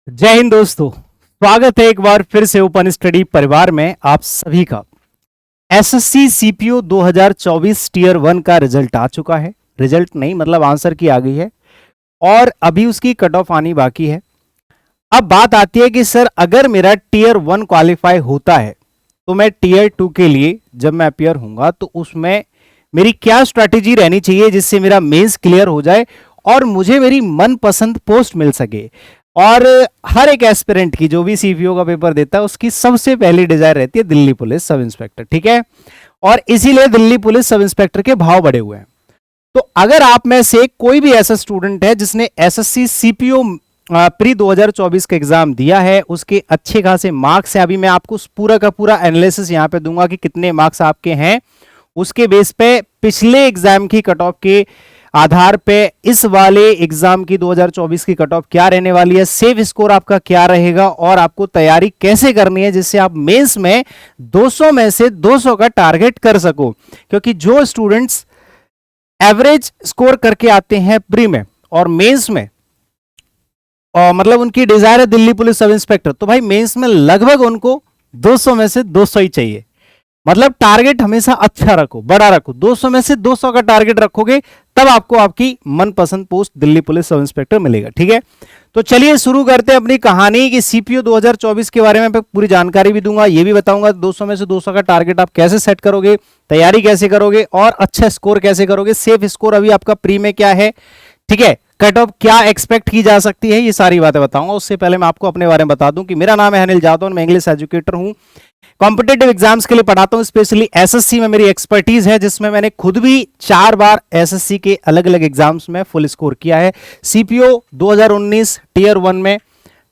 जय हिंद दोस्तों। स्वागत है एक बार फिर से ओपन स्टडी परिवार में आप सभी का। एसएससी सीपीओ 2024 टीयर 1 का रिजल्ट आ चुका है। रिजल्ट नहीं मतलब आंसर की आ गई है और अभी उसकी कट ऑफ आनी बाकी है। अब बात आती है कि सर अगर मेरा टीयर 1 क्वालिफाई होता है तो मैं टीयर 2 के लिए जब मैं अपियर होऊंगा तो उसमें मेरी क्या स्ट्रैटेजी रहनी चाहिए जिससे मेरा मेंस क्लियर हो जाए और मुझे मेरी मनपसंद पोस्ट मिल सके। और हर एक एस्पिरेंट की जो भी सीपीओ का पेपर देता है उसकी सबसे पहली डिजायर रहती है दिल्ली पुलिस सब इंस्पेक्टर, ठीक है। और इसीलिए दिल्ली पुलिस सब इंस्पेक्टर के भाव बढ़े हुए हैं। तो अगर आप में से कोई भी ऐसा स्टूडेंट है जिसने एसएससी सीपीओ प्री 2024 का एग्जाम दिया है, उसके अच्छे खासे मार्क्स हैं, अभी मैं आपको पूरा का पूरा एनालिसिस यहां पे दूंगा कि कितने मार्क्स आपके हैं, उसके बेस पे पिछले एग्जाम की कट ऑफ के आधार पे इस वाले एग्जाम की 2024 की कट ऑफ क्या रहने वाली है, सेफ स्कोर आपका क्या रहेगा और आपको तैयारी कैसे करनी है जिससे आप मेंस में 200 में से 200 का टारगेट कर सको। क्योंकि जो स्टूडेंट्स एवरेज स्कोर करके आते हैं प्री में और मेंस में और मतलब उनकी डिजायर है दिल्ली पुलिस सब इंस्पेक्टर, तो भाई मेंस में लगभग उनको 200 में से 200 ही चाहिए। मतलब टारगेट हमेशा अच्छा रखो, बड़ा रखो, 200 में से 200 का टारगेट रखोगे तब आपको आपकी मनपसंद post Delhi police sub inspector मिलेगा, ठीक है। तो चलिए शुरू करते हैं अपनी कहानी की। सीपीओ 2024 के बारे में पूरी जानकारी भी दूंगा, ये भी बताऊंगा 200 में से 200 का टारगेट आप कैसे सेट करोगे, तैयारी कैसे करोगे और अच्छा स्कोर कैसे करोगे, सेफ स्कोर अभी आपका प्री में क्या है, ठीक है, कट ऑफ क्या एक्सपेक्ट की जा सकती है, ये सारी बातें बताऊंगा। उससे पहले मैं आपको अपने बारे में बता दूं कि मेरा नाम है अनिल जादव, मैं इंग्लिश एजुकेटर हूं, कॉम्पिटेटिव एग्जाम्स के लिए पढ़ाता हूं, स्पेशली एसएससी में मेरी एक्सपर्टीज है जिसमें मैंने खुद भी 4 बार एसएससी के अलग अलग एग्जाम्स में फुल स्कोर किया है। सीपीओ 2019 टीयर 1 में,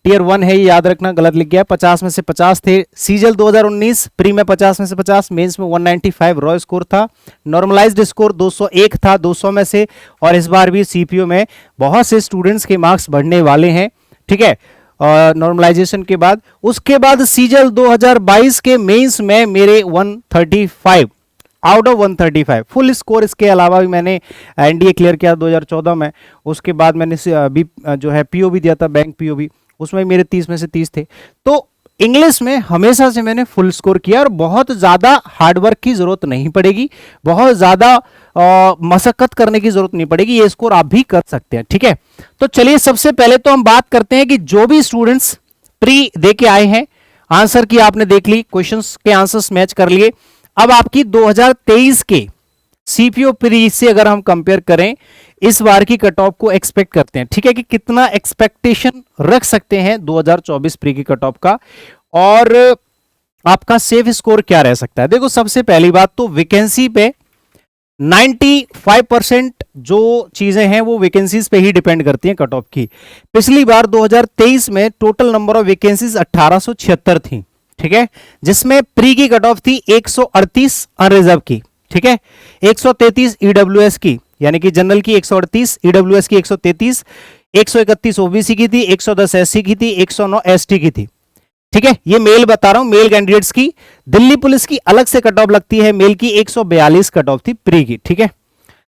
टीयर 1 है ये याद रखना, गलत लिख गया, 50 में से 50 थे। सीजल 2019 प्री में 50 में से 50, मेंस में 195 रॉ स्कोर था, नॉर्मलाइज्ड स्कोर 201 था 200 में से। और इस बार भी सीपीओ में बहुत से स्टूडेंट्स के मार्क्स बढ़ने वाले हैं, ठीक है, नॉर्मलाइजेशन के बाद। उसके बाद सीजल 2022 के मेंस में मेरे 135 आउट ऑफ 135 फुल स्कोर। इसके अलावा भी मैंने एनडीए क्लियर किया 2014 में, उसके बाद मैंने जो है पीओ भी दिया था, बैंक पीओ भी, उसमें मेरे 30 में से 30 थे। तो इंग्लिश में हमेशा से मैंने फुल स्कोर किया और बहुत ज्यादा हार्डवर्क की जरूरत नहीं पड़ेगी, बहुत ज्यादा मशक्कत करने की जरूरत नहीं पड़ेगी, ये स्कोर आप भी कर सकते हैं, ठीक है। तो चलिए सबसे पहले तो हम बात करते हैं कि जो भी स्टूडेंट्स प्री दे के आए हैं, आंसर की आपने देख ली, क्वेश्चंस के आंसर्स मैच कर लिए। अब आपकी 2023 के सीपीओ प्री से अगर हम कंपेयर करें इस बार की कट ऑफ को एक्सपेक्ट करते हैं, ठीक है, कि कितना एक्सपेक्टेशन रख सकते हैं 2024 प्री की कट ऑफ का और आपका सेफ स्कोर क्या रह सकता है। देखो सबसे पहली बात तो वैकेंसी पे 95% जो चीजें हैं वो वैकेंसीज पे ही डिपेंड करती हैं कट ऑफ की। पिछली बार 2023 में टोटल नंबर ऑफ वैकेंसीज 1876 थी, ठीक है, जिसमें प्री की कट ऑफ थी 138 अनरिजर्व की, ठीक है, 133 ईडब्ल्यूएस की, यानी कि जनरल की 138, ईडब्ल्यूएस की 133, 131 ओबीसी की थी, 110 एससी की थी, 109 एसटी की थी, ठीक है। ये मेल बता रहा हूं, मेल कैंडिडेट्स की। दिल्ली पुलिस की अलग से कट ऑफ लगती है, मेल की 142 कट ऑफ थी प्री की, ठीक है,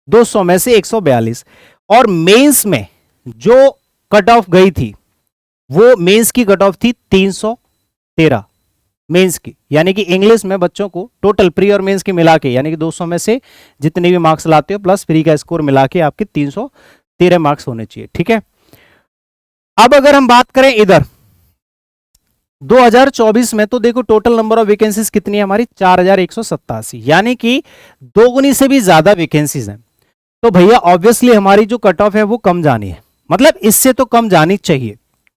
200 में से 142। और मेंस में जो कट ऑफ गई थी वो मेंस की कट ऑफ थी 313 मेंस की, यानी कि इंग्लिश में बच्चों को टोटल प्री और मेंस की मिला के, यानी कि 200 में से जितने भी मार्क्स लाते हो प्लस प्री का स्कोर मिला के आपके 313 मार्क्स होने चाहिए, ठीक है। अब अगर हम बात करें इधर 2024 में तो देखो टोटल नंबर ऑफ वैकेंसीज कितनी है हमारी, 4187, यानी कि दोगुनी से भी ज्यादा वैकेंसीज हैं। तो भैया ऑब्वियसली हमारी जो कट ऑफ है वो कम जानी है, मतलब इससे तो कम जानी चाहिए।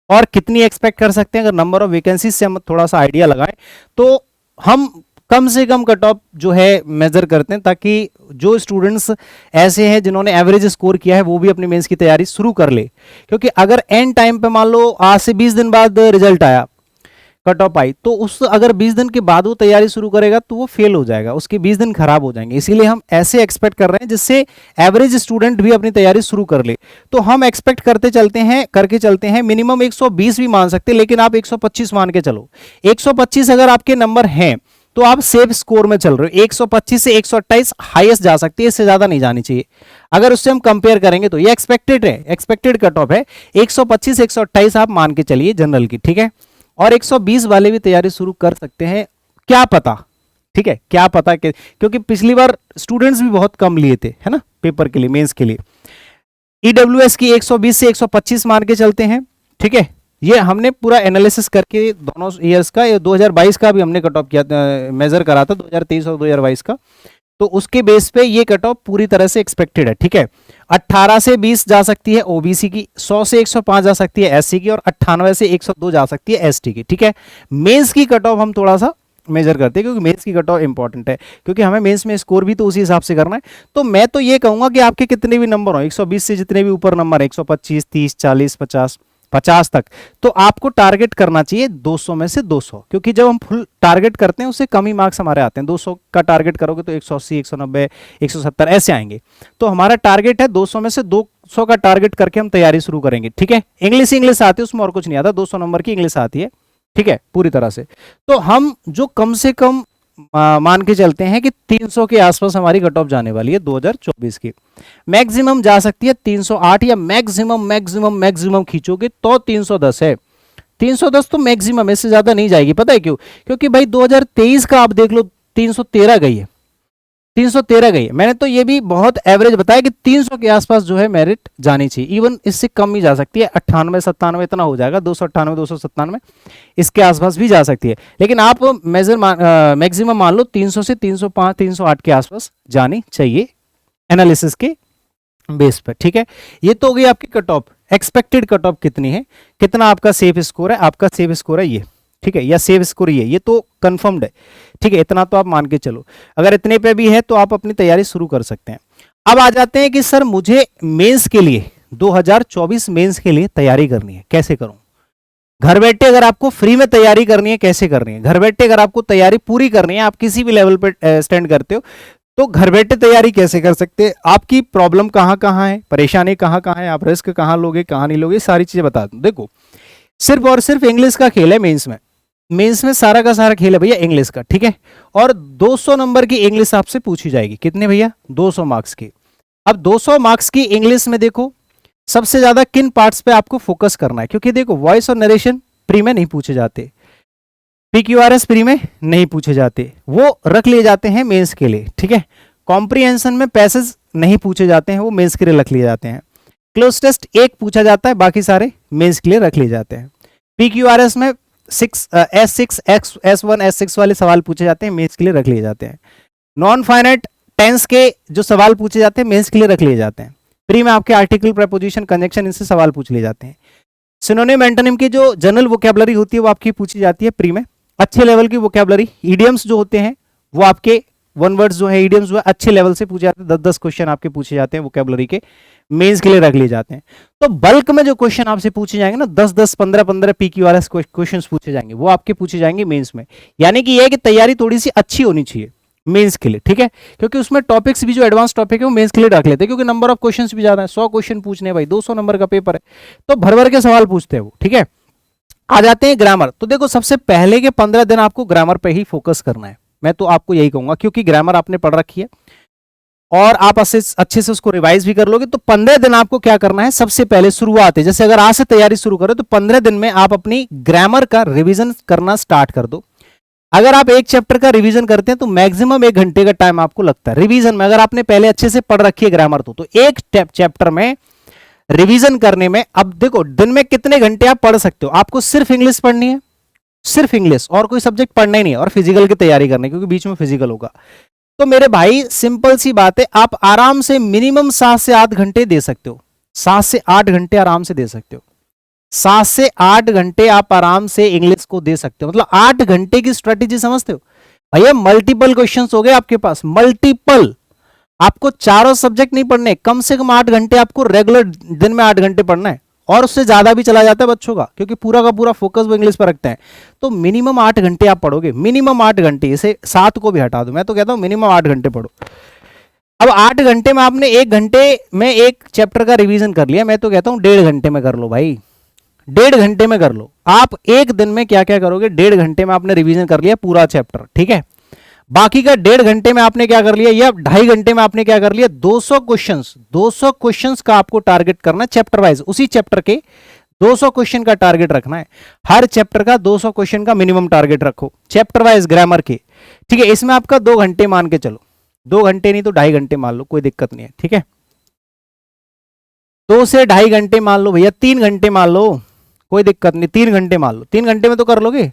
और कितनी एक्सपेक्ट कर सकते हैं, अगर नंबर ऑफ वैकेंसीज से हम थोड़ा सा आइडिया लगाएं तो हम कम से कम कट ऑफ जो है मेजर करते हैं, ताकि जो स्टूडेंट्स ऐसे हैं जिन्होंने एवरेज स्कोर किया है वो भी अपनी मेंस की तैयारी शुरू कर ले। क्योंकि अगर एंड टाइम पे मान लो आज से 20 दिन बाद रिजल्ट आया, कट ऑफ आई, तो उस अगर 20 दिन के बाद वो तैयारी शुरू करेगा तो वो फेल हो जाएगा, उसके 20 दिन खराब हो जाएंगे। इसीलिए हम ऐसे एक्सपेक्ट कर रहे हैं जिससे एवरेज स्टूडेंट भी अपनी तैयारी शुरू कर ले। तो हम एक्सपेक्ट करके चलते हैं मिनिमम 120 भी मान सकते हैं, लेकिन आप 125 मान के चलो। 125 अगर आपके नंबर हैं तो आप सेफ स्कोर में चल रहे हो। 125 से 128 हाईएस्ट जा सकती है, इससे ज्यादा नहीं जानी चाहिए। अगर उससे हम कंपेयर करेंगे तो ये एक्सपेक्टेड है, एक्सपेक्टेड कट ऑफ है 125 से 128 आप मान के चलिए जनरल की, ठीक है। और 120 वाले भी तैयारी शुरू कर सकते हैं, क्या पता, ठीक है, क्या पता कि, क्योंकि पिछली बार स्टूडेंट्स भी बहुत कम लिए थे, है ना, पेपर के लिए, मेंस के लिए। ईडब्ल्यूएस की 120 से 125 मान के चलते हैं, ठीक है। ये हमने पूरा एनालिसिस करके दोनों ईयर्स का, ये 2022 का भी हमने कट ऑफ किया, मेजर करा था 2023 और 2022 का, तो उसके बेस पे ये कट ऑफ पूरी तरह से एक्सपेक्टेड है, ठीक है। 18 से 20 जा सकती है ओबीसी की, 100 से 105 जा सकती है एससी की, और 98 से 102 जा सकती है एसटी की, ठीक है। मेंस की कट ऑफ हम थोड़ा सा मेजर करते हैं, क्योंकि मेंस की कट ऑफ इंपॉर्टेंट है, क्योंकि हमें मेंस में स्कोर भी तो उसी हिसाब से करना है। तो मैं तो ये कहूंगा कि आपके कितने भी नंबर हो, 120 से जितने भी ऊपर नंबर है, 125, 30, 40, 50 तक, तो आपको टारगेट करना चाहिए 200 में से 200, क्योंकि जब हम फुल टारगेट करते हैं उससे कम ही मार्क्स हमारे आते हैं। 200 का टारगेट करोगे तो 180, 190, 170 ऐसे आएंगे। तो हमारा टारगेट है 200 में से 200 का टारगेट करके हम तैयारी शुरू करेंगे, ठीक है। इंग्लिश आती है, उसमें और कुछ नहीं आता, 200 नंबर की इंग्लिश आती है, ठीक है, पूरी तरह से। तो हम जो कम से कम मान के चलते हैं कि 300 के आसपास हमारी कट ऑफ जाने वाली है 2024 की। मैक्सिमम जा सकती है 308, या मैक्सिमम खींचोगे तो 310 है। 310 तो मैक्सिमम, इससे ज्यादा नहीं जाएगी। पता है क्यों? क्योंकि भाई 2023 का आप देख लो, 313 गई है, 313 गई है। मैंने तो ये भी बहुत एवरेज बताया कि 300 के आसपास जो है मेरिट जानी चाहिए, इवन इससे कम ही जा सकती है, 98, 97 इतना हो जाएगा, 298, 297 इसके आसपास भी जा सकती है। लेकिन आप मैक्सिमम मान लो 300 से 305, 308 के आसपास जानी चाहिए एनालिसिस के बेस पर, ठीक है। ये तो हो गई आपकी cut off. Expected cut off कितनी है, कितना आपका सेफ स्कोर है, आपका सेफ स्कोर है ये, ठीक है, या सेफ स्कोर ये तो कंफर्म्ड है, ठीक है, इतना तो आप मान के चलो। अगर इतने पे भी है तो आप अपनी तैयारी शुरू कर सकते हैं। अब आ जाते हैं कि सर मुझे मेंस के लिए 2024 मेंस के लिए तैयारी करनी है, कैसे करूं? घर बैठे अगर आपको फ्री में तैयारी करनी है, कैसे करनी है? घर बैठे अगर आपको तैयारी पूरी करनी है, आप किसी भी लेवल पे स्टैंड करते हो, तो घर बैठे तैयारी कैसे कर सकते हैं? आपकी प्रॉब्लम कहां कहां है, परेशानी कहां कहां है, आप रिस्क कहां लोगे, कहां नहीं लोगे, सारी चीजें बता दूं। देखो, सिर्फ और सिर्फ इंग्लिश का खेल है मेंस में। मेंस में सारा का सारा खेल है भैया इंग्लिश का, ठीक है। और 200 नंबर की इंग्लिश आपसे पूछी जाएगी। कितने भैया? 200 मार्क्स की। अब 200 मार्क्स की इंग्लिश में देखो सबसे ज्यादा किन पार्ट्स पे आपको फोकस करना है, क्योंकि देखो वॉइस और नरेशन प्री में नहीं पूछे जाते, पीक्यूआरएस प्री में नहीं पूछे जाते, वो रख लिए जाते हैं मेंस के लिए, ठीक है। कॉम्प्रिहेंशन में पैसेज नहीं पूछे जाते हैं, वो मेंस के लिए रख लिए जाते हैं। क्लोज टेस्ट एक पूछा जाता है, बाकी सारे मेंस के लिए रख लिए जाते हैं। पीक्यूआरएस में S6, S1, S6 वाले सवाल पूछे जाते हैं, मेंस के लिए रख लिए जाते हैं। नॉन फाइनाइट टेंस के जो सवाल पूछे जाते हैं मेंस के लिए रख लिए जाते हैं। प्री में आपके आर्टिकल, प्रेपोजिशन, कंजंक्शन, इनसे सवाल पूछ लिए जाते हैं। सिनोनिम, एंटोनिम की जो जनरल वोकैबुलरी होती है वो आपकी पूछी जाती है प्री में, अच्छे लेवल की वोकैबुलरी। ईडियम्स जो होते हैं वो आपके वन वर्ड्स जो है, ईडियम्स जो है अच्छे लेवल से पूछे जाते हैं, 10-10 क्वेश्चन आपके पूछे जाते हैं वोकैबुलरी के, मेंस के लिए रख लिए जाते हैं। तो बल्क में जो क्वेश्चन आपसे पूछे जाएंगे ना, 10-10, 15-15 पीक्यूआरएस क्वेश्चंस पूछे जाएंगे, वो आपके पूछे जाएंगे मेंस में। यानी कि ये है कि तैयारी थोड़ी सी अच्छी होनी चाहिए मेंस के लिए, ठीक है, क्योंकि उसमें टॉपिक्स भी जो एडवांस टॉपिक है वो मेंस के लिए रख लेते हैं, क्योंकि नंबर ऑफ क्वेश्चंस भी ज्यादा है, 100 क्वेश्चन पूछने हैं भाई, 200 नंबर का पेपर है, तो भर भर के सवाल पूछते हैं वो, ठीक है। आ जाते हैं ग्रामर। तो देखो सबसे पहले के 15 दिन आपको ग्रामर पे ही फोकस करना है, मैं तो आपको यही कहूंगा, क्योंकि ग्रामर आपने पढ़ रखी है और आप अच्छे से उसको रिवाइज भी कर लोगे। तो 15 दिन आपको क्या करना है, सबसे पहले शुरुआत है, जैसे अगर आज से तैयारी शुरू करो तो 15 दिन में आप अपनी ग्रामर का रिवीजन करना स्टार्ट कर दो। अगर आप एक चैप्टर का रिवीजन करते हैं तो मैक्सिमम 1 घंटे का टाइम आपको लगता है रिवीजन में, अगर आपने पहले अच्छे से पढ़ रखी है ग्रामर तो एक चैप्टर में रिवीजन करने में, अब देखो दिन में कितने घंटे आप पढ़ सकते हो, आपको सिर्फ इंग्लिश पढ़नी है, सिर्फ इंग्लिश, और कोई सब्जेक्ट पढ़ना ही नहीं है, और फिजिकल की तैयारी करनी है क्योंकि बीच में फिजिकल होगा। तो मेरे भाई सिंपल सी बात है, आप आराम से मिनिमम 7 से 8 घंटे दे सकते हो, 7 से 8 घंटे आराम से दे सकते हो, 7 से 8 घंटे आप आराम से इंग्लिश को दे सकते हो। मतलब 8 घंटे की स्ट्रेटेजी समझते हो भैया? मल्टीपल क्वेश्चंस हो गए आपके पास, मल्टीपल। आपको चारों सब्जेक्ट नहीं पढ़ने, कम से कम 8 घंटे आपको रेगुलर दिन में 8 घंटे पढ़ना है, और उससे ज्यादा भी चला जाता है बच्चों का, क्योंकि पूरा का पूरा फोकस वो इंग्लिश पर रखते हैं। तो मिनिमम 8 घंटे आप पढ़ोगे, मिनिमम 8 घंटे, इसे 7 को भी हटा दो, मैं तो कहता हूं मिनिमम 8 घंटे पढ़ो। अब 8 घंटे में आपने 1 घंटे में एक चैप्टर का रिवीजन कर लिया, मैं तो कहता हूं 1.5 घंटे में कर लो भाई, 1.5 घंटे में कर लो। आप एक दिन में क्या क्या करोगे, 1.5 घंटे में आपने रिवीजन कर लिया पूरा चैप्टर, ठीक है। बाकी का 1.5 घंटे में आपने क्या कर लिया या 2.5 घंटे में आपने क्या कर लिया, 200 क्वेश्चंस का आपको टारगेट करना चैप्टर वाइज, उसी चैप्टर के 200 क्वेश्चन का टारगेट रखना है। हर चैप्टर का 200 क्वेश्चन का मिनिमम टारगेट रखो चैप्टर वाइज ग्रामर के, ठीक है। इसमें आपका 2 घंटे मान के चलो, 2 घंटे नहीं तो 2.5 घंटे मान लो, कोई दिक्कत नहीं है, ठीक है। 2 से 2.5 घंटे मान लो भैया, 3 घंटे मान लो, कोई दिक्कत नहीं, 3 घंटे मान लो, 3 घंटे में तो कर लोगे।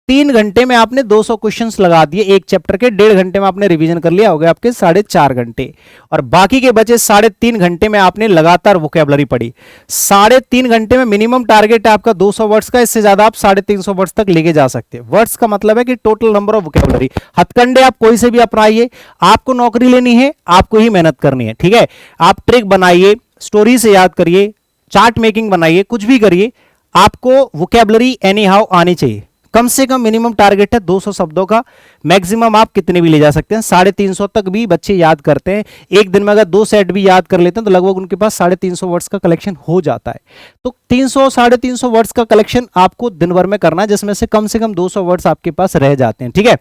3 घंटे में आपने 200 क्वेश्चंस लगा दिए एक चैप्टर के, 1.5 घंटे में आपने रिवीजन कर लिया, हो गए आपके 4.5 घंटे। और बाकी के बचे 3.5 घंटे में आपने लगातार वोकैबुलरी पढ़ी। 3.5 घंटे में मिनिमम टारगेट है आपका 200 वर्ड्स का, इससे ज्यादा आप 350 वर्ड्स तक लेके जा सकते हैं। वर्ड्स का मतलब है कि टोटल नंबर ऑफ वोकैबुलरी। हथकंडे आप कोई से भी अपनाइए, आपको नौकरी लेनी है, आपको ही मेहनत करनी है, ठीक है। आप ट्रिक बनाइए, स्टोरी से याद करिए, चार्ट मेकिंग बनाइए, कुछ भी करिए, आपको वोकैबुलरी एनी हाउ आनी चाहिए। कम से कम मिनिमम टारगेट है 200 शब्दों का, मैक्सिमम आप कितने भी ले जा सकते हैं, 350 तक भी बच्चे याद करते हैं। एक दिन में अगर 2 सेट भी याद कर लेते हैं तो लगभग उनके पास 350 वर्ड्स का कलेक्शन हो जाता है। तो 300-350 वर्ड्स का कलेक्शन आपको दिन भर में करना है, जिसमें से कम 200 वर्ड्स आपके पास रह जाते हैं, ठीक है।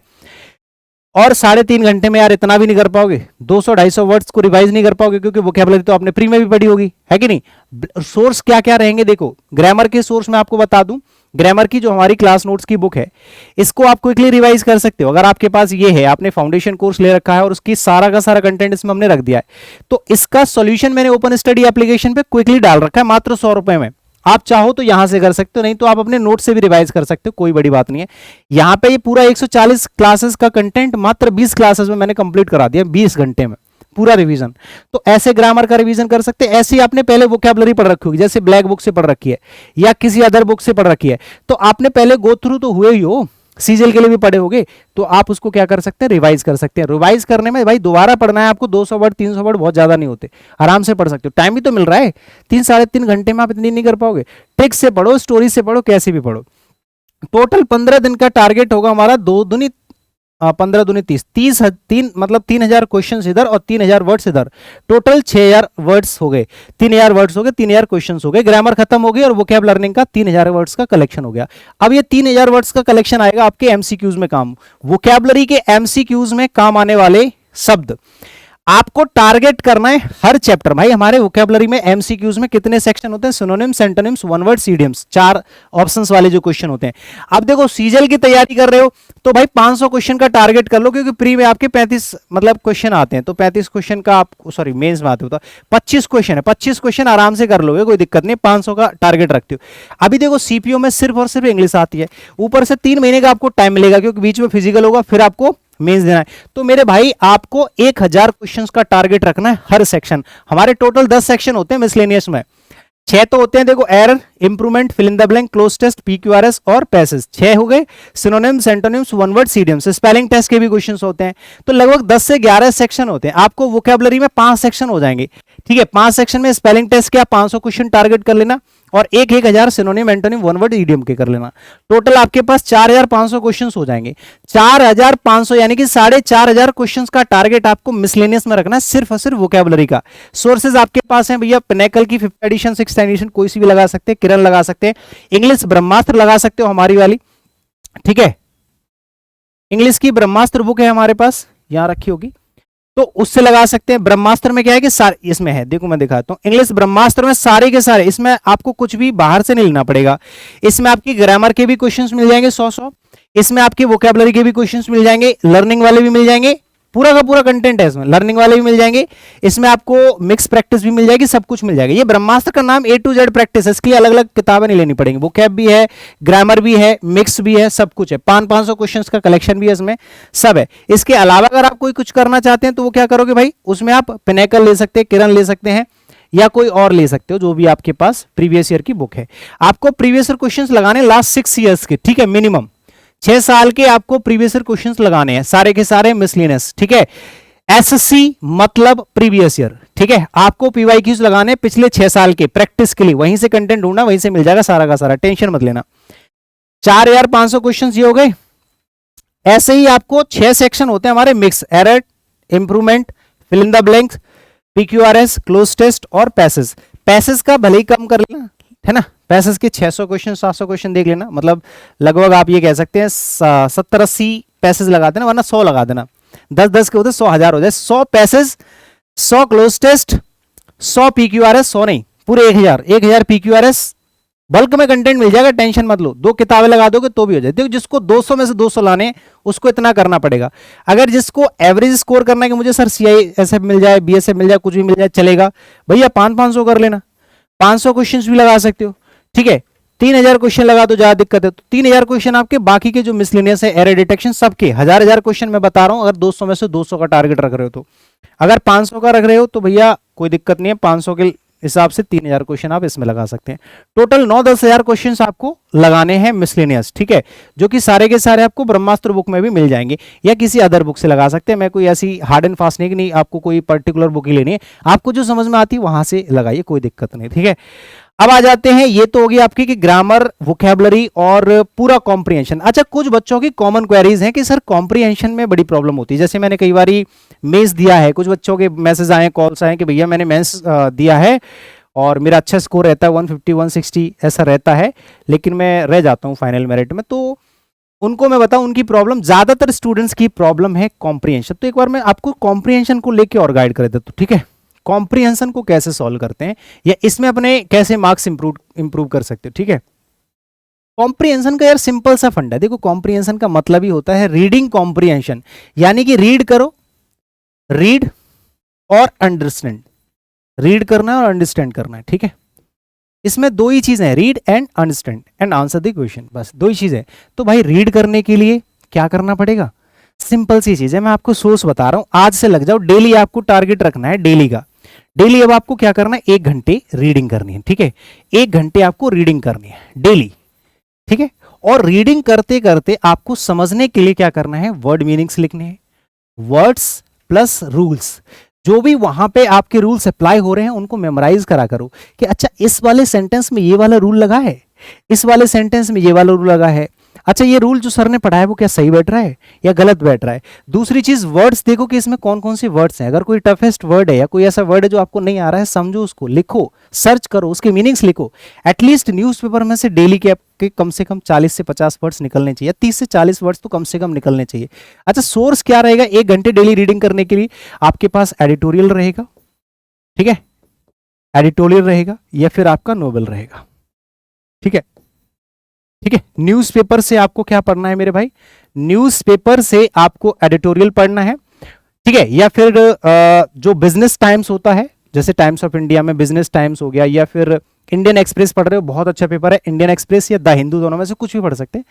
और 3.5 घंटे में यार इतना भी नहीं कर पाओगे, 200-250 वर्ड्स को रिवाइज नहीं कर पाओगे, क्योंकि वोकैबुलरी तो आपने प्री में भी पढ़ी होगी, है कि नहीं। सोर्स क्या क्या रहेंगे देखो, ग्रामर के सोर्स में आपको बता दूं, ग्रामर की जो हमारी क्लास नोट्स की बुक है, इसको आप क्विकली रिवाइज कर सकते हो। अगर आपके पास ये है, आपने फाउंडेशन कोर्स ले रखा है और उसकी सारा का सारा कंटेंट इसमें हमने रख दिया है, तो इसका सॉल्यूशन मैंने ओपन स्टडी एप्लीकेशन पे क्विकली डाल रखा है मात्र 100 रुपए में। आप चाहो तो यहां से कर सकते हो, नहीं तो आप अपने नोट से भी रिवाइज कर सकते हो, कोई बड़ी बात नहीं है। यहां पे ये पूरा 140 क्लासेस का कंटेंट मात्र 20 क्लासेस में मैंने कंप्लीट करा दिया, 20 घंटे में पूरा रिवीजन। तो ऐसे ग्रामर का रिवीजन कर सकते हैं। ऐसे ही आपने पहले वोकैबुलरी पढ़ रखी होगी, जैसे ब्लैक बुक से पढ़ रखी है या किसी अदर बुक से पढ़ रखी है, तो आपने पहले गो थ्रू तो हुए ही हो, सीजीएल के लिए भी पढ़े होगे, तो आप उसको क्या कर सकते हैं, रिवाइज कर सकते हैं। रिवाइज करने में भाई दोबारा पढ़ना है आपको, 200 वर्ड 300 वर्ड बहुत ज्यादा नहीं होते, आराम से पढ़ सकते हो, टाइम भी तो मिल रहा है। 3-3.5 घंटे में आप इतनी नहीं कर पाओगे, ट्रिक से पढ़ो, स्टोरी से पढ़ो, कैसे भी पढ़ो। टोटल 15 दिन का टारगेट होगा हमारा, 2 दूनी 15 दूनी 30 मतलब 3000 क्वेश्चन इधर और 3000 वर्ड्स इधर, टोटल 6000 वर्ड्स हो गए, 3000 वर्ड्स हो गए, 3000 क्वेश्चन हो गए, ग्रामर खत्म हो गई और वोकैब लर्निंग का 3000 वर्ड्स का कलेक्शन हो गया। अब ये 3000 वर्ड्स का कलेक्शन आएगा आपके एमसीक्यूज में काम, वोकैबुलरी के एमसीक्यूज में काम आने वाले शब्द आपको टारगेट करना है हर चैप्टर। भाई हमारे वोकैबुलरी में एमसीक्यूज में कितने सेक्शन होते हैं, synonyms, antonyms, one word, idioms, 4 options वाले जो क्वेश्चन होते हैं। अब देखो सीजीएल की तैयारी कर रहे हो तो भाई 500 क्वेश्चन का टारगेट कर लो, क्योंकि प्री में आपके 35 मतलब क्वेश्चन आते हैं, तो 35 क्वेश्चन का आप सॉरी मेंस में आते हो तो 25 क्वेश्चन है, 25 क्वेश्चन आराम से कर लोगे, कोई दिक्कत नहीं, 500 का टारगेट रखते हो। अभी देखो सीपीओ में सिर्फ और सिर्फ इंग्लिश आती है, ऊपर से 3 महीने का आपको टाइम मिलेगा, क्योंकि बीच में फिजिकल होगा, फिर आपको मेंस देना है। तो मेरे भाई आपको 1000 क्वेश्चंस का टारगेट रखना है हर सेक्शन। हमारे टोटल 10 सेक्शन होते हैं मिसलेनियस में, 6 तो होते हैं देखो, error, improvement, fill in the blank, cloze test, PQRS और पैसेज, 6 हो गए। Synonyms, antonyms, one word, idioms, spelling test के भी क्वेश्चंस होते हैं। तो लगभग 10 से 11 सेक्शन होते हैं। आपको वोकैबुलरी में 5 सेक्शन हो जाएंगे, ठीक है। 5 सेक्शन में स्पेलिंग टेस्ट के आप 500 क्वेश्चन टारगेट कर लेना और 1000 synonym, antonym, one word, idiom के कर लेना। टोटल आपके पास 4500 क्वेश्चंस हो जाएंगे। 4500 यानी कि 4500 क्वेश्चंस का टारगेट आपको मिसलेनियस में रखना है, सिर्फ और सिर्फ वोकैबुलरी का। सोर्सेज आपके पास हैं भैया, पिनेकल की 5th एडिशन, 6th एडिशन, कोई सी भी लगा सकते हैं, किरण लगा सकते हैं, इंग्लिश ब्रह्मास्त्र लगा सकते हो हमारी वाली, ठीक है। इंग्लिश की ब्रह्मास्त्र बुक है हमारे पास, यहां रखी होगी, तो उससे लगा सकते हैं। ब्रह्मास्त्र में क्या है कि सारे इसमें है, देखो मैं दिखाता हूं, इंग्लिश ब्रह्मास्त्र में सारे के सारे, इसमें आपको कुछ भी बाहर से नहीं लेना पड़ेगा। इसमें आपकी ग्रामर के भी क्वेश्चंस मिल जाएंगे 100, इसमें आपके वोकैबुलरी के भी क्वेश्चंस मिल जाएंगे, लर्निंग वाले भी मिल जाएंगे, पूरा का पूरा कंटेंट है इसमें, लर्निंग वाले भी मिल जाएंगे, इसमें आपको मिक्स प्रैक्टिस भी मिल जाएगी, सब कुछ मिल जाएगा। ये ब्रह्मास्त्र का नाम A to Z प्रैक्टिस है, इसके लिए अलग अलग किताबें नहीं लेनी पड़ेंगी, वोकैब भी है, ग्रामर भी है, मिक्स भी है, सब कुछ है। 500 क्वेश्चंस का कलेक्शन भी है इसमें, सब है। इसके अलावा अगर आप कोई कुछ करना चाहते हैं तो वो क्या करोगे भाई, उसमें आप पिनेकल ले सकते हैं, किरण ले सकते हैं, या कोई और ले सकते हो, जो भी आपके पास प्रीवियस ईयर की बुक है। आपको प्रीवियस ईयर क्वेश्चंस लगाने लास्ट 6 ईयर्स के, ठीक है, मिनिमम 6 साल के आपको प्रीवियस ईयर क्वेश्चंस लगाने हैं, सारे के सारे मिसलेनियस, ठीक है। एसएससी मतलब प्रीवियस ईयर, ठीक है। आपको पीवाईक्यूज लगाने पिछले 6 साल के प्रैक्टिस के लिए, वहीं से कंटेंट ढूंढना, वहीं से मिल जाएगा सारा का सारा, टेंशन मत लेना। 4500 क्वेश्चंस ये हो गए। ऐसे ही आपको 6 सेक्शन होते हैं हमारे, mix, error, improvement, fill in the blanks, PQRS, close test और पैसेज। पैसेज का भले ही कम कर लेना, है ना, पैसेज के 600 क्वेश्चन 700 क्वेश्चन देख लेना, मतलब लगभग आप ये कह सकते हैं 70-80 पैसेज लगा देना, वरना 100 लगा देना, 10-10 के होते 100,000 हो जाए, 100 पैसेज, 100 क्लोज टेस्ट, 100 PQRS, 100 नहीं पूरे 1000 PQRS, बल्क में कंटेंट मिल जाएगा, टेंशन मत लो, 2 किताबें लगा दोगे तो भी हो जाए। देखो जिसको 200 में से 200 लाने उसको इतना करना पड़ेगा। अगर जिसको एवरेज स्कोर करना है कि मुझे सर CISF मिल जाए, BSF मिल जाए, कुछ भी मिल जाए चलेगा, भैया 500 कर लेना, 500 क्वेश्चन भी लगा सकते हो, ठीक है। 3000 क्वेश्चन लगा दो, ज्यादा दिक्कत है तो 3000 क्वेश्चन आपके, बाकी के जो मिसलेनियस है, एरर डिटेक्शन, सबके 1000 क्वेश्चन मैं बता रहा हूं। अगर 200 में से 200 का टारगेट रख रहे हो तो, अगर 500 का रख रहे हो तो भैया कोई दिक्कत नहीं है, 500 के हिसाब से 3000 क्वेश्चन आप इसमें लगा सकते हैं। टोटल 9-10 हजार क्वेश्चन आपको लगाने हैं मिसलेनियस, ठीक है, जो कि सारे के सारे आपको ब्रह्मास्त्र बुक में भी मिल जाएंगे या किसी अदर बुक से लगा सकते हैं। मैं कोई ऐसी हार्ड एंड फास्ट नहीं कि नहीं आपको कोई पर्टिकुलर बुक ही लेनी है, आपको जो समझ में आती है वहां से लगाइए, कोई दिक्कत नहीं, ठीक है। अब आ जाते हैं, ये तो होगी आपकी कि ग्रामर, वोकैबुलरी और पूरा कॉम्प्रिहेंशन। अच्छा, कुछ बच्चों की कॉमन क्वेरीज हैं कि सर कॉम्प्रिहेंशन में बड़ी प्रॉब्लम होती है। जैसे मैंने कई बारी मेंस दिया है, कुछ बच्चों के मैसेज आए, कॉल्स आए कि भैया मैंने मेंस दिया है और मेरा अच्छा स्कोर रहता है 150 160 ऐसा रहता है, लेकिन मैं रह जाता हूँ फाइनल मेरिट में। तो उनको मैं बताऊं, उनकी प्रॉब्लम, ज्यादातर स्टूडेंट्स की प्रॉब्लम है कॉम्प्रिहेंशन। तो एक बार मैं आपको कॉम्प्रिहेंशन को लेके और गाइड कर देता हूं, ठीक है। कॉम्प्रिहेंशन को कैसे सॉल्व करते हैं या इसमें अपने कैसे मार्क्स इंप्रूव कर सकते हो, ठीक है। कॉम्प्रिहेंशन का यार सिंपल सा फंडा है। देखो कॉम्प्रिहेंशन का मतलब ही होता है रीडिंग कॉम्प्रिहेंशन, यानी कि रीड करो, रीड और अंडरस्टैंड, रीड करना है और अंडरस्टैंड करना है, ठीक है। इसमें दो ही चीजें हैं, read and understand and answer the question, बस दो ही चीजें। तो भाई रीड करने के लिए क्या करना पड़ेगा, सिंपल सी चीज है, मैं आपको सोर्स बता रहा हूं, आज से लग जाओ। डेली आपको टारगेट रखना है, डेली का। डेली अब आपको क्या करना है, 1 घंटे रीडिंग करनी है, ठीक है। 1 घंटे आपको रीडिंग करनी है डेली, ठीक है। और रीडिंग करते करते आपको समझने के लिए क्या करना है, वर्ड मीनिंग्स लिखने हैं, वर्ड्स प्लस रूल्स, जो भी वहां पे आपके रूल्स अप्लाई हो रहे हैं उनको मेमोराइज करा करो कि अच्छा इस वाले सेंटेंस में ये वाला रूल लगा है, इस वाले सेंटेंस में ये वाला रूल लगा है, अच्छा ये रूल जो सर ने पढ़ाया वो क्या सही बैठ रहा है या गलत बैठ रहा है। दूसरी चीज वर्ड्स देखो कि इसमें कौन कौन से वर्ड्स हैं, अगर कोई टफेस्ट वर्ड है या कोई ऐसा वर्ड है जो आपको नहीं आ रहा है, समझो उसको, लिखो, सर्च करो, उसके मीनिंग्स लिखो। एटलीस्ट न्यूज़पेपर में से डेली के आपके कम से कम 40 से 50 वर्ड्स निकलने चाहिए, 30 से 40 वर्ड्स तो कम से कम निकलने चाहिए। अच्छा सोर्स क्या रहेगा 1 घंटे डेली रीडिंग करने के लिए, आपके पास एडिटोरियल रहेगा, ठीक है, एडिटोरियल रहेगा या फिर आपका नोवेल रहेगा, ठीक है, ठीक है। न्यूज़पेपर से आपको क्या पढ़ना है मेरे भाई, न्यूज़पेपर से आपको एडिटोरियल पढ़ना है, ठीक है, या फिर जो बिजनेस टाइम्स होता है, जैसे टाइम्स ऑफ इंडिया में बिजनेस टाइम्स हो गया, या फिर इंडियन एक्सप्रेस पढ़ रहे हो, बहुत अच्छा पेपर है, इंडियन एक्सप्रेस या द हिंदू, दोनों में से कुछ भी पढ़ सकते हैं,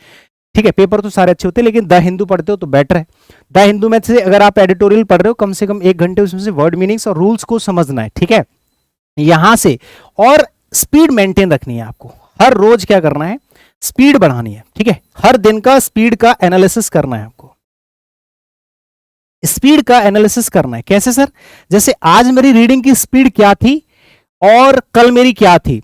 ठीक है। पेपर तो सारे अच्छे होते हैं लेकिन द हिंदू पढ़ते हो तो बेटर है। द हिंदू में से अगर आप एडिटोरियल पढ़ रहे हो, कम से कम 1 घंटे उसमें से वर्ड मीनिंग्स और रूल्स को समझना है, ठीक है, यहां से। और स्पीड मेंटेन रखनी है आपको, हर रोज क्या करना है, स्पीड बढ़ानी है, ठीक है। हर दिन का स्पीड का एनालिसिस करना है आपको, स्पीड का एनालिसिस करना है। कैसे सर, जैसे आज मेरी रीडिंग की स्पीड क्या थी और कल मेरी क्या थी,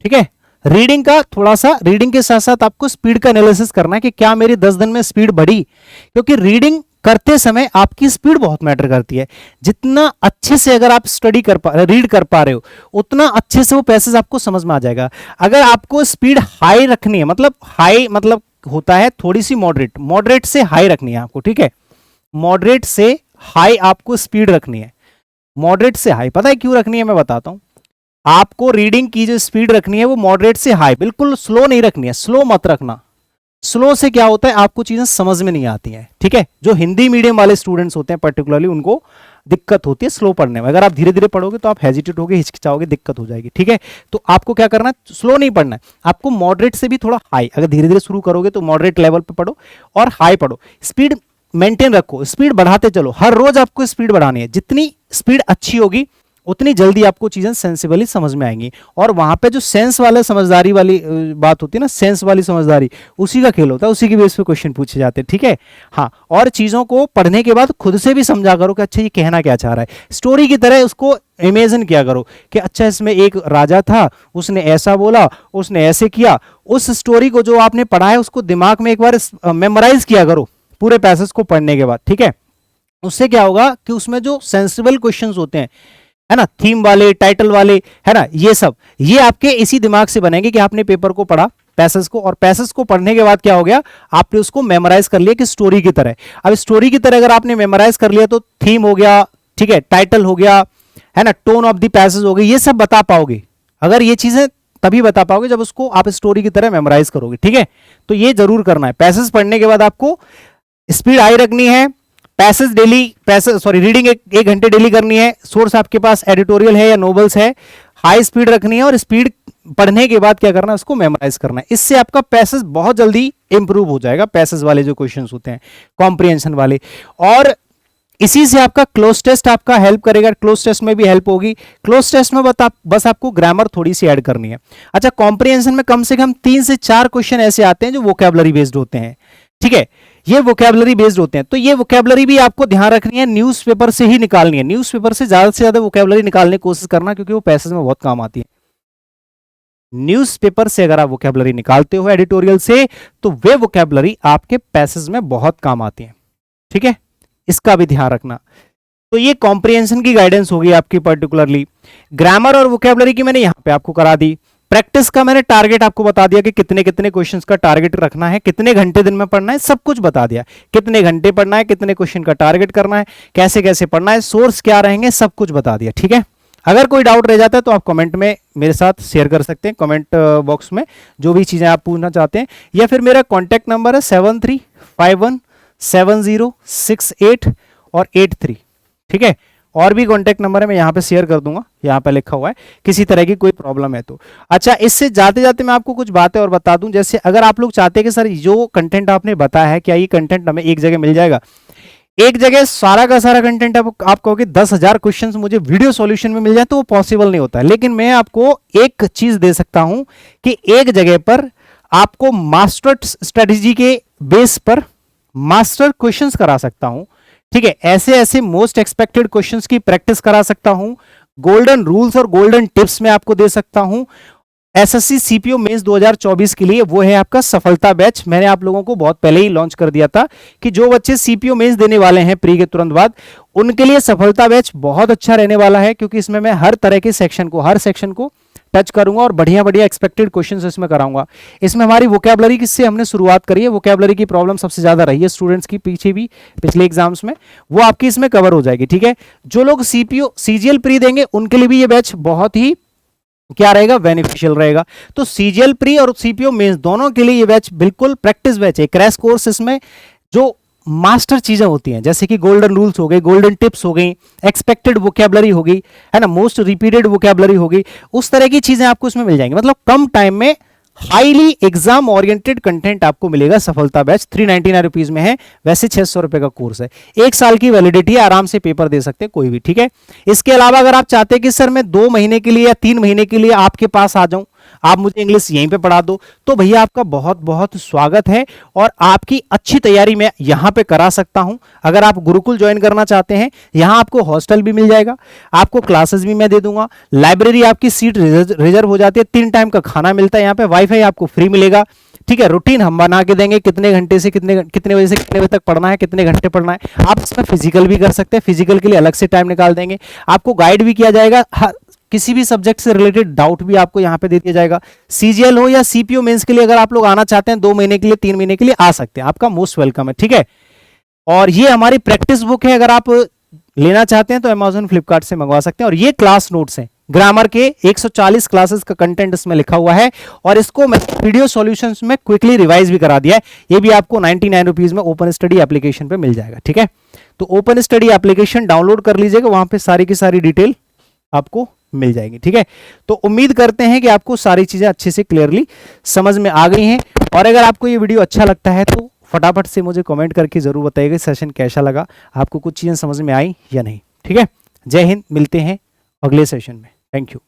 ठीक है। रीडिंग का थोड़ा सा, रीडिंग के साथ साथ आपको स्पीड का एनालिसिस करना है कि क्या मेरी 10 दिन में स्पीड बढ़ी, क्योंकि रीडिंग करते समय आपकी स्पीड बहुत मैटर करती है। जितना अच्छे से अगर आप रीड कर पा रहे हो, उतना अच्छे से वो पैसेज आपको समझ में आ जाएगा। अगर आपको स्पीड हाई रखनी है, मतलब हाई मतलब होता है थोड़ी सी मॉडरेट, मॉडरेट से हाई रखनी है आपको, ठीक है, मॉडरेट से हाई आपको स्पीड रखनी है। मॉडरेट से हाई पता है क्यों रखनी है, मैं बताता हूं। आपको रीडिंग की जो स्पीड रखनी है वो मॉडरेट से हाई, बिल्कुल स्लो नहीं रखनी है, स्लो मत रखना। स्लो से क्या होता है, आपको चीजें समझ में नहीं आती हैं, ठीक है। जो हिंदी मीडियम वाले स्टूडेंट्स होते हैं पर्टिकुलरली, उनको दिक्कत होती है स्लो पढ़ने में। अगर आप धीरे धीरे पढ़ोगे तो आप हेजिटेट होगे, हिचकिचाओगे, दिक्कत हो जाएगी, ठीक है। तो आपको क्या करना है, स्लो नहीं पढ़ना है, आपको मॉडरेट से भी थोड़ा हाई, अगर धीरे धीरे शुरू करोगे तो मॉडरेट लेवल पे पढ़ो और हाई पढ़ो। स्पीड मेंटेन रखो, स्पीड बढ़ाते चलो, हर रोज आपको स्पीड बढ़ानी है। जितनी स्पीड अच्छी होगी उतनी जल्दी आपको चीजें सेंसिबली समझ में आएंगी। और वहां पे जो सेंस वाले समझदारी वाली बात होती है ना, सेंस वाली समझदारी, उसी का खेल होता है, उसी की बेस पे क्वेश्चन पूछे जाते हैं, ठीक है। हाँ, और चीजों को पढ़ने के बाद खुद से भी समझा करो कि अच्छा ये कहना क्या चाह रहा है। स्टोरी की तरह उसको इमेजिन किया करो कि अच्छा इसमें एक राजा था, उसने ऐसा बोला, उसने ऐसे किया। उस स्टोरी को जो आपने पढ़ा है उसको दिमाग में एक बार मेमोराइज किया करो पूरे पैसेज को पढ़ने के बाद, ठीक है। उससे क्या होगा कि उसमें जो सेंसिबल क्वेश्चंस होते हैं, है ना, थीम वाले, टाइटल वाले, है ना, ये सब ये आपके इसी दिमाग से बनेंगे कि आपने पेपर को पढ़ा, पैसेज को, और पैसेज को पढ़ने के बाद क्या हो गया, आपने उसको मेमोराइज कर लिया कि स्टोरी की तरह। अब स्टोरी की तरह अगर आपने मेमोराइज कर लिया तो थीम हो गया, ठीक है, टाइटल हो गया, है ना, टोन ऑफ द पैसेज हो गई, ये सब बता पाओगे। अगर ये चीजें तभी बता पाओगे जब उसको आप स्टोरी की तरह मेमोराइज करोगे, ठीक है। तो ये जरूर करना है। पैसेज पढ़ने के बाद आपको स्पीड हाई रखनी है, passage daily, passage sorry reading एक घंटे डेली करनी है, सोर्स आपके पास एडिटोरियल है या नोवेल्स है, हाई स्पीड रखनी है, और स्पीड पढ़ने के बाद क्या करना है, उसको मेमोराइज करना है। इससे आपका पैसेज बहुत जल्दी इंप्रूव हो जाएगा, पैसेज वाले जो क्वेश्चंस होते हैं, कॉम्प्रिहेंशन वाले। और इसी से आपका क्लोज टेस्ट आपका हेल्प करेगा, क्लोज टेस्ट में भी हेल्प होगी। क्लोज टेस्ट में बस आपको ग्रामर थोड़ी सी ऐड करनी है। अच्छा, कॉम्प्रिहेंशन में कम से कम 3 से 4 क्वेश्चन ऐसे आते हैं जो वोकैबुलरी बेस्ड होते हैं, ठीक है, ये वोकैबुलरी बेस्ड होते हैं। तो ये वोकैबुलरी भी आपको ध्यान रखनी है, न्यूज़पेपर से ही निकालनी है, न्यूज़पेपर से ज्यादा वोकैबुलरी निकालने की कोशिश करना, क्योंकि वो पैसेज में बहुत काम आती है। न्यूज़पेपर से अगर आप वोकैबुलरी निकालते हो एडिटोरियल से, तो वे वोकैबुलरी आपके पैसेज में बहुत काम आती है, ठीक है, इसका भी ध्यान रखना। तो ये कॉम्प्रिहेंशन की गाइडेंस होगी आपकी पर्टिकुलरली। ग्रामर और वोकैबुलरी की मैंने यहां पे आपको करा दी। प्रैक्टिस का मैंने टारगेट आपको बता दिया कि कितने कितने क्वेश्चंस का टारगेट रखना है, कितने घंटे दिन में पढ़ना है, सब कुछ बता दिया। कितने घंटे पढ़ना है, कितने क्वेश्चन का टारगेट करना है, कैसे कैसे पढ़ना है, सोर्स क्या रहेंगे, सब कुछ बता दिया, ठीक है। अगर कोई डाउट रह जाता है तो आप कमेंट में मेरे साथ शेयर कर सकते हैं, कमेंट बॉक्स में जो भी चीजें आप पूछना चाहते हैं, या फिर मेरा कॉन्टैक्ट नंबर है 73517068 और 83, ठीक है। और भी कॉन्टैक्ट नंबर है, मैं यहाँ पे शेयर कर दूंगा, यहाँ पे लिखा हुआ है, किसी तरह की कोई प्रॉब्लम है तो। अच्छा, इससे जाते जाते मैं आपको कुछ बातें और बता दूं। जैसे अगर आप लोग चाहते हैं कि सर जो कंटेंट आपने बताया है, क्या ये कंटेंट हमें एक जगह मिल जाएगा? एक जगह सारा का सारा कंटेंट आप कहोगे 10,000 क्वेश्चंस मुझे वीडियो सॉल्यूशन में मिल जाए, तो वो पॉसिबल नहीं होता है। लेकिन मैं आपको एक चीज दे सकता हूं कि एक जगह पर आपको मास्टर स्ट्रेटेजी के बेस पर मास्टर क्वेश्चंस करा सकता हूं, ठीक है। ऐसे ऐसे मोस्ट एक्सपेक्टेड क्वेश्चंस की प्रैक्टिस करा सकता हूं, गोल्डन रूल्स और गोल्डन टिप्स मैं आपको दे सकता हूं। एसएससी सीपीओ मेंस 2024 के लिए वो है आपका सफलता बैच। मैंने आप लोगों को बहुत पहले ही लॉन्च कर दिया था कि जो बच्चे सीपीओ मेंस देने वाले हैं प्री के तुरंत बाद, उनके लिए सफलता बैच बहुत अच्छा रहने वाला है, क्योंकि इसमें मैं हर तरह के हर सेक्शन को टच करूंगा और बढ़िया बढ़िया एक्सपेक्टेड क्वेश्चंस इसमें कराऊंगा। इसमें हमारी वोकैबुलरी किससे हमने शुरुआत करी है, वोकैबुलरी की प्रॉब्लम सबसे ज्यादा रही है स्टूडेंट्स की पीछे भी पिछले एग्जाम्स में, वो आपकी इसमें कवर हो जाएगी, ठीक है। जो लोग सीपीओ सीजीएल प्री देंगे उनके लिए भी ये बैच बहुत ही क्या रहेगा, बेनिफिशियल रहेगा। तो सीजीएल प्री और सीपीओ मेंस दोनों के लिए ये बैच बिल्कुल प्रैक्टिस बैच है, क्रैश कोर्स। इसमें जो मास्टर चीजें होती हैं, जैसे कि गोल्डन रूल्स हो गए, गोल्डन टिप्स हो गई, एक्सपेक्टेड वोकैबुलरी हो गई, है ना, मोस्ट रिपीटेड वोकैबुलरी हो गई, उस तरह की चीजें आपको इसमें मिल जाएंगी। मतलब कम टाइम में हाईली एग्जाम ओरिएंटेड कंटेंट आपको मिलेगा। सफलता बैच 399 रुपीज में है, वैसे 600 रुपए का कोर्स है, 1 साल की वैलिडिटी है, आराम से पेपर दे सकते हैं कोई भी, ठीक है। इसके अलावा अगर आप चाहते हैं कि सर मैं 2 महीने के लिए या 3 महीने के लिए आपके पास आ जाऊं, आप मुझे इंग्लिश यहीं पे पढ़ा दो, तो भैया आपका बहुत बहुत स्वागत है और आपकी अच्छी तैयारी मैं यहां पे करा सकता हूं। अगर आप गुरुकुल ज्वाइन करना चाहते हैं, यहां आपको हॉस्टल भी मिल जाएगा, आपको क्लासेस भी मैं दे दूंगा, लाइब्रेरी आपकी सीट रिजर्व हो जाती है, 3 टाइम का खाना मिलता है, यहाँ पे वाईफाई आपको फ्री मिलेगा, ठीक है। रूटीन हम बना के देंगे, कितने घंटे से कितने बजे से कितने बजे तक पढ़ना है, कितने घंटे पढ़ना है। आप इसमें फिजिकल भी कर सकते हैं, फिजिकल के लिए अलग से टाइम निकाल देंगे, आपको गाइड भी किया जाएगा, किसी भी सब्जेक्ट से रिलेटेड डाउट भी आपको यहां पे दे दिया जाएगा। सीजीएल हो या सीपीओ मेंस के लिए अगर आप लोग आना चाहते हैं 2 महीने के लिए, 3 महीने के लिए आ सकते हैं, आपका मोस्ट वेलकम है, ठीक है। और ये हमारी प्रैक्टिस बुक है, अगर आप लेना चाहते हैं तो अमेज़न फ्लिपकार्ट से मंगवा सकते हैं। और ये क्लास नोट्स हैं, ग्रामर के 140 क्लासेस का कंटेंट इसमें लिखा हुआ है, और इसको मैं वीडियो सॉल्यूशंस में क्विकली रिवाइज भी करा दिया है। ये भी आपको 99 रुपीज में ओपन स्टडी एप्लीकेशन पे मिल जाएगा, ठीक है। तो ओपन स्टडी एप्लीकेशन डाउनलोड कर लीजिएगा, वहां पे सारी की सारी डिटेल आपको मिल जाएगी, ठीक है। तो उम्मीद करते हैं कि आपको सारी चीजें अच्छे से क्लियरली समझ में आ गई हैं। और अगर आपको ये वीडियो अच्छा लगता है तो फटाफट से मुझे कमेंट करके जरूर बताइएगा सेशन कैसा लगा, आपको कुछ चीजें समझ में आई या नहीं, ठीक है। जय हिंद, मिलते हैं अगले सेशन में, थैंक यू।